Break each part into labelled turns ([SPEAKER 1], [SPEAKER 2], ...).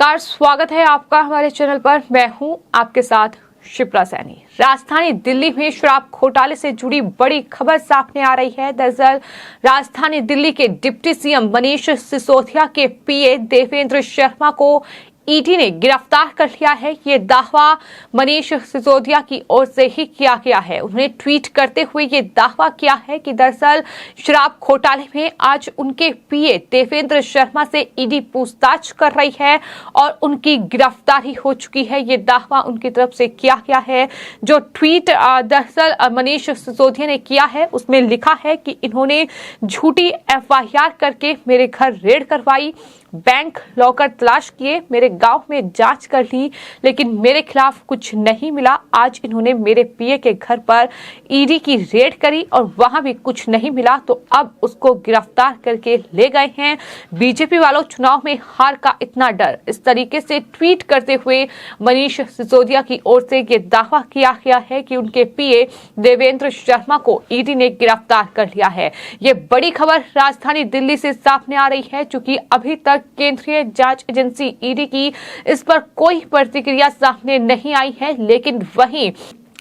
[SPEAKER 1] नमस्कार, स्वागत है आपका हमारे चैनल पर। मैं हूं आपके साथ शिप्रा सैनी। राजधानी दिल्ली में शराब घोटाले से जुड़ी बड़ी खबर सामने आ रही है। दरअसल राजधानी दिल्ली के डिप्टी सीएम मनीष सिसोदिया के पीए देवेंद्र शर्मा को ईडी ने गिरफ्तार कर लिया है। ये दावा मनीष सिसोदिया की ओर से ही किया गया है। उन्होंने ट्वीट करते हुए ये दावा किया है कि दरअसल शराब घोटाले में आज उनके पीए देवेंद्र शर्मा से ईडी पूछताछ कर रही है और उनकी गिरफ्तारी हो चुकी है। ये दावा उनकी तरफ से किया गया है। जो ट्वीट दरअसल मनीष सिसोदिया ने किया है उसमें लिखा है कि इन्होंने झूठी एफआईआर करके मेरे घर रेड करवाई, बैंक लॉकर तलाश किए, मेरे गांव में जांच कर ली, लेकिन मेरे खिलाफ कुछ नहीं मिला। आज इन्होंने मेरे पीए के घर पर ईडी की रेड करी और वहां भी कुछ नहीं मिला, तो अब उसको गिरफ्तार करके ले गए हैं। बीजेपी वालों, चुनाव में हार का इतना डर, इस तरीके से ट्वीट करते हुए मनीष सिसोदिया की ओर से ये दावा किया गया है कि उनके पीए देवेंद्र शर्मा को ईडी ने गिरफ्तार कर लिया है। ये बड़ी खबर राजधानी दिल्ली से सामने आ रही है, क्योंकि अभी तक केंद्रीय जांच एजेंसी ईडी की इस पर कोई प्रतिक्रिया सामने नहीं आई है। लेकिन वहीं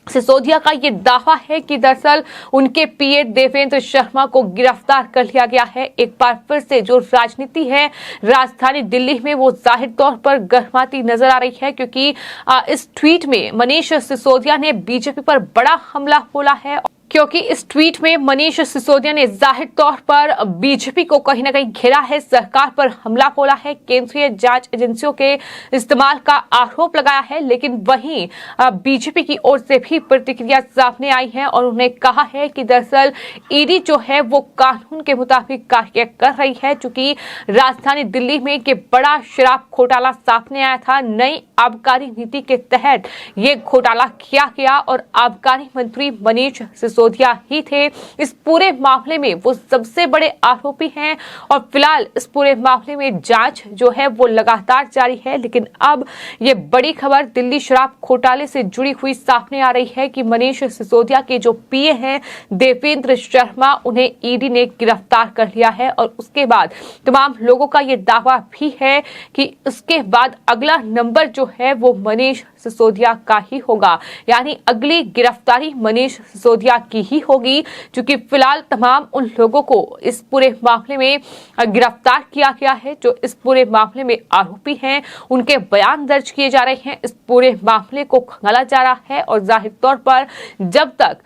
[SPEAKER 1] सिसोदिया का ये दावा है कि दरअसल उनके पीए देवेंद्र शर्मा को गिरफ्तार कर लिया गया है। एक बार फिर से जो राजनीति है राजधानी दिल्ली में वो जाहिर तौर पर गर्माती नजर आ रही है, क्योंकि इस ट्वीट में मनीष सिसोदिया ने बीजेपी पर बड़ा हमला बोला है। क्योंकि इस ट्वीट में मनीष सिसोदिया ने जाहिर तौर पर बीजेपी को कहीं ना कहीं घेरा है, सरकार पर हमला बोला है, केंद्रीय जांच एजेंसियों के इस्तेमाल का आरोप लगाया है। लेकिन वहीं बीजेपी की ओर से भी प्रतिक्रिया सामने आई है और उन्होंने कहा है कि दरअसल ईडी जो है वो कानून के मुताबिक कार्य कर रही है। चूंकि राजधानी दिल्ली में ये बड़ा शराब घोटाला सामने आया था, नई आबकारी नीति के तहत ये घोटाला किया गया और आबकारी मंत्री मनीष सिसोदिया ही थे। इस पूरे मामले में वो सबसे बड़े आरोपी हैं और फिलहाल इस पूरे मामले में जांच जो है वो लगातार जारी है। लेकिन अब ये बड़ी खबर दिल्ली शराब घोटाले से जुड़ी हुई सामने आ रही है कि मनीष सिसोदिया के जो पीए हैं देवेंद्र शर्मा, उन्हें ईडी ने गिरफ्तार कर लिया है और उसके बाद तमाम लोगों का ये दावा भी है कि उसके बाद अगला नंबर जो है वो मनीष सिसोदिया का ही होगा, यानी अगली गिरफ्तारी मनीष सिसोदिया की ही होगी। क्योंकि फिलहाल तमाम उन लोगों को इस पूरे मामले में गिरफ्तार किया गया है जो इस पूरे मामले में आरोपी हैं, उनके बयान दर्ज किए जा रहे हैं, इस पूरे मामले को खंगाला जा रहा है और जाहिर तौर पर जब तक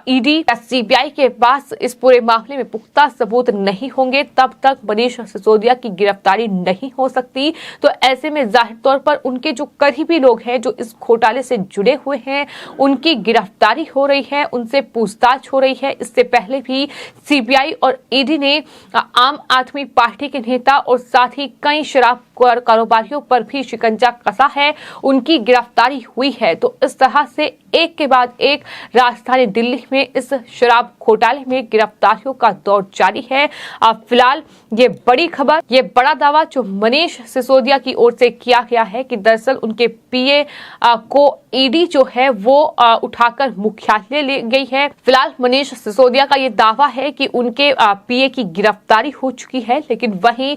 [SPEAKER 1] ईडी या सीबीआई के पास इस पूरे मामले में पुख्ता सबूत नहीं होंगे तब तक मनीष सिसोदिया की गिरफ्तारी नहीं हो सकती। तो ऐसे में जाहिर तौर पर उनके जो करीबी लोग हैं जो इस घोटाले से जुड़े हुए हैं उनकी गिरफ्तारी हो रही है, उनसे पूछताछ हो रही है। इससे पहले भी सीबीआई और ईडी ने आम आदमी पार्टी के नेता और साथ ही कई शराब कारोबारियों पर भी शिकंजा कसा है, उनकी गिरफ्तारी हुई है। तो इस तरह से एक के बाद एक राजधानी दिल्ली में इस शराब घोटाले में गिरफ्तारियों का दौर जारी है। फिलहाल ये बड़ी खबर, ये बड़ा दावा जो मनीष सिसोदिया की ओर से किया गया है कि दरअसल उनके पीए को ईडी जो है वो उठाकर मुख्यालय ले गई है। फिलहाल मनीष सिसोदिया का ये दावा है कि उनके पीए की गिरफ्तारी हो चुकी है, लेकिन वहीं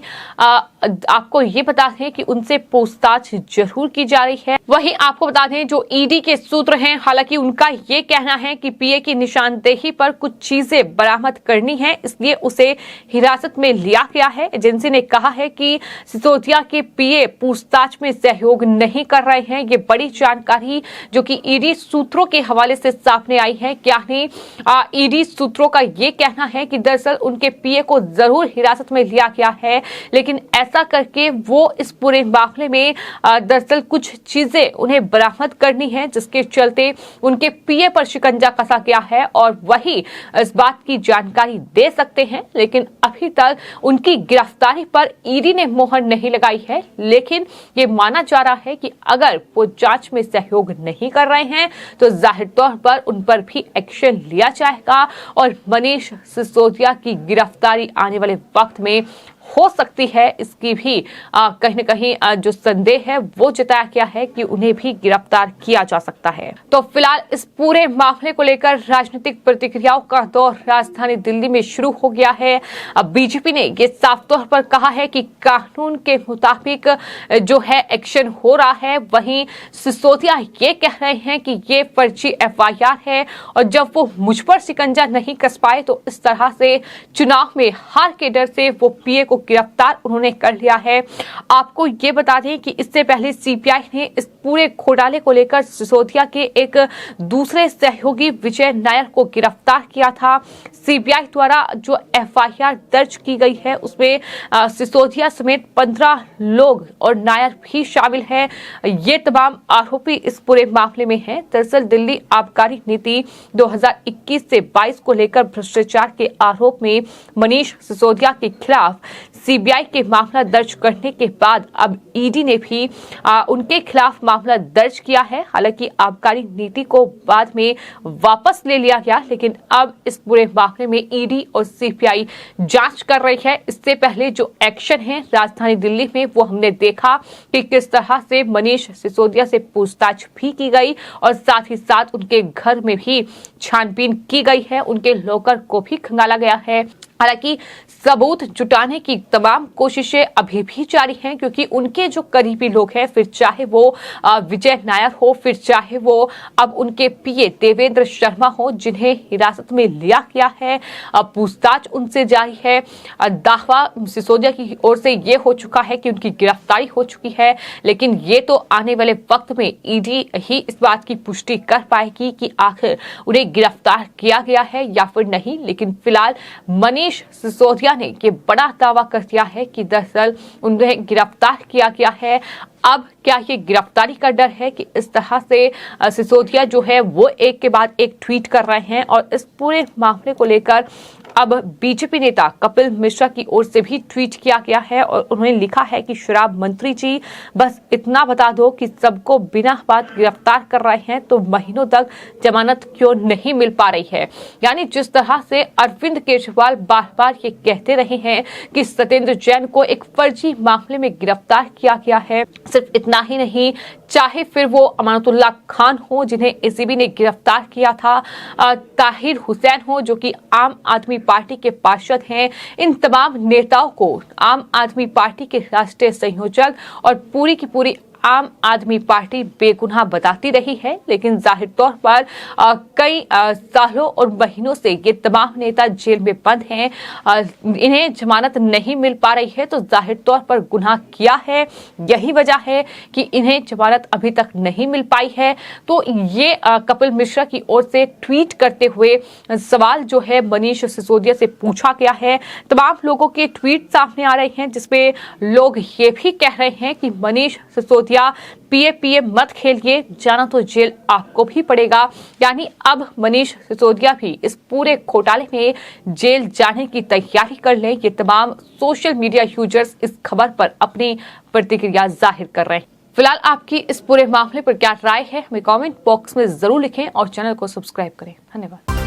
[SPEAKER 1] आपको ये बता दें कि उनसे पूछताछ जरूर की जा रही है। वहीं आपको बता दें जो ईडी के सूत्र हैं, हालांकि उनका ये कहना है कि पीए की निशानदेही पर कुछ चीजें बरामद करनी है, इसलिए उसे हिरासत में लिया गया है। एजेंसी ने कहा है कि सिसोदिया के पीए पूछताछ में सहयोग नहीं कर रहे हैं। ये बड़ी जानकारी जो कि ईडी सूत्रों के हवाले से सामने आई है। क्या नहीं, ईडी सूत्रों का ये कहना है कि दरअसल उनके पीए को जरूर हिरासत में लिया गया है, लेकिन ऐसा करके वो इस पूरे मामले में दरअसल कुछ चीजें उन्हें बरामद करनी है, जिसके चलते उनके पीए पर शिकंजा कसा गया है और वही इस बात की जानकारी दे सकते हैं। लेकिन अभी तक उनकी गिरफ्तारी पर ईडी ने मोहर नहीं लगाई है। लेकिन ये माना जा रहा है कि अगर वो जांच में सहयोग नहीं कर रहे हैं तो जाहिर तौर पर उन पर भी एक्शन लिया जाएगा और मनीष सिसोदिया की गिरफ्तारी आने वाले वक्त में हो सकती है, इसकी भी कहीं न कहीं जो संदेह है वो जताया गया है कि उन्हें भी गिरफ्तार किया जा सकता है। तो फिलहाल इस पूरे मामले को लेकर राजनीतिक प्रतिक्रियाओं का दौर राजधानी दिल्ली में शुरू हो गया है। अब बीजेपी ने ये साफ तौर पर कहा है कि कानून के मुताबिक जो है एक्शन हो रहा है, वहीं सिसोदिया ये कह रहे हैं कि ये फर्जी एफआईआर है और जब वो मुझ पर शिकंजा नहीं कस पाए तो इस तरह से चुनाव में हार के डर से वो पीए को गिरफ्तार उन्होंने कर लिया है। आपको ये बता दें कि इससे पहले सीबीआई ने इस पूरे घोटाले को लेकर सिसोदिया के एक दूसरे सहयोगी विजय नायर को गिरफ्तार किया था। सीबीआई द्वारा जो एफआईआर दर्ज की गई है उसमें सिसोदिया समेत 15 लोग और नायर भी शामिल है। ये तमाम आरोपी इस पूरे मामले में हैं। दरअसल दिल्ली आबकारी नीति 2021 से 22 को लेकर भ्रष्टाचार के आरोप में मनीष सिसोदिया के खिलाफ सीबीआई के मामला दर्ज करने के बाद अब ईडी ने भी उनके खिलाफ मामला दर्ज किया है। हालांकि आबकारी नीति को बाद में वापस ले लिया गया, लेकिन अब इस पूरे मामले में ईडी और सीबीआई जांच कर रही है। इससे पहले जो एक्शन है राजधानी दिल्ली में वो हमने देखा कि किस तरह से मनीष सिसोदिया से पूछताछ भी की गई और साथ ही साथ उनके घर में भी छानबीन की गई है, उनके लॉकर को भी खंगाला गया है। हालांकि सबूत जुटाने की तमाम कोशिशें अभी भी जारी हैं, क्योंकि उनके जो करीबी लोग हैं, फिर चाहे वो विजय नायर हो, फिर चाहे वो अब उनके पीए देवेंद्र शर्मा हो, जिन्हें हिरासत में लिया गया है, पूछताछ उनसे जारी है। दावा सिसोदिया की ओर से ये हो चुका है कि उनकी गिरफ्तारी हो चुकी है, लेकिन ये तो आने वाले वक्त में ईडी ही इस बात की पुष्टि कर पाएगी कि आखिर उन्हें गिरफ्तार किया गया है या फिर नहीं। लेकिन फिलहाल मनीष सिसोदिया ने ये बड़ा दावा कर दिया है कि दरअसल उन्हें गिरफ्तार किया गया है। अब क्या ये गिरफ्तारी का डर है कि इस तरह से सिसोदिया जो है वो एक के बाद एक ट्वीट कर रहे हैं और इस पूरे मामले को लेकर अब बीजेपी नेता कपिल मिश्रा की ओर से भी ट्वीट किया गया है और उन्होंने लिखा है कि शराब मंत्री जी, बस इतना बता दो कि सबको बिना बात गिरफ्तार कर रहे हैं तो महीनों तक जमानत क्यों नहीं मिल पा रही है। यानी जिस तरह से अरविंद केजरीवाल बार बार ये कहते रहे हैं कि सत्येंद्र जैन को एक फर्जी मामले में गिरफ्तार किया गया है, सिर्फ इतना ही नहीं, चाहे फिर वो अमानतुल्लाह खान हो जिन्हें एसीबी ने गिरफ्तार किया था, ताहिर हुसैन हो जो कि आम आदमी पार्टी के पार्षद हैं, इन तमाम नेताओं को आम आदमी पार्टी के राष्ट्रीय संयोजक और पूरी की पूरी आम आदमी पार्टी बेगुनाह बताती रही है। लेकिन जाहिर तौर पर कई सालों और महीनों से ये तमाम नेता जेल में बंद हैं, इन्हें जमानत नहीं मिल पा रही है, तो जाहिर तौर पर गुनाह किया है। यही वजह है कि इन्हें जमानत अभी तक नहीं मिल पाई है। तो ये कपिल मिश्रा की ओर से ट्वीट करते हुए सवाल जो है मनीष सिसोदिया से पूछा गया है। तमाम लोगों के ट्वीट सामने आ रहे हैं जिसपे लोग ये भी कह रहे हैं कि मनीष सिसोदिया पीए मत खेलिए, जाना तो जेल आपको भी पड़ेगा। यानी अब मनीष सिसोदिया भी इस पूरे घोटाले में जेल जाने की तैयारी कर लें। ये तमाम सोशल मीडिया यूजर्स इस खबर पर अपनी प्रतिक्रिया जाहिर कर रहे हैं। फिलहाल आपकी इस पूरे मामले पर क्या राय है, हमें कमेंट बॉक्स में जरूर लिखें और चैनल को सब्सक्राइब करें। धन्यवाद।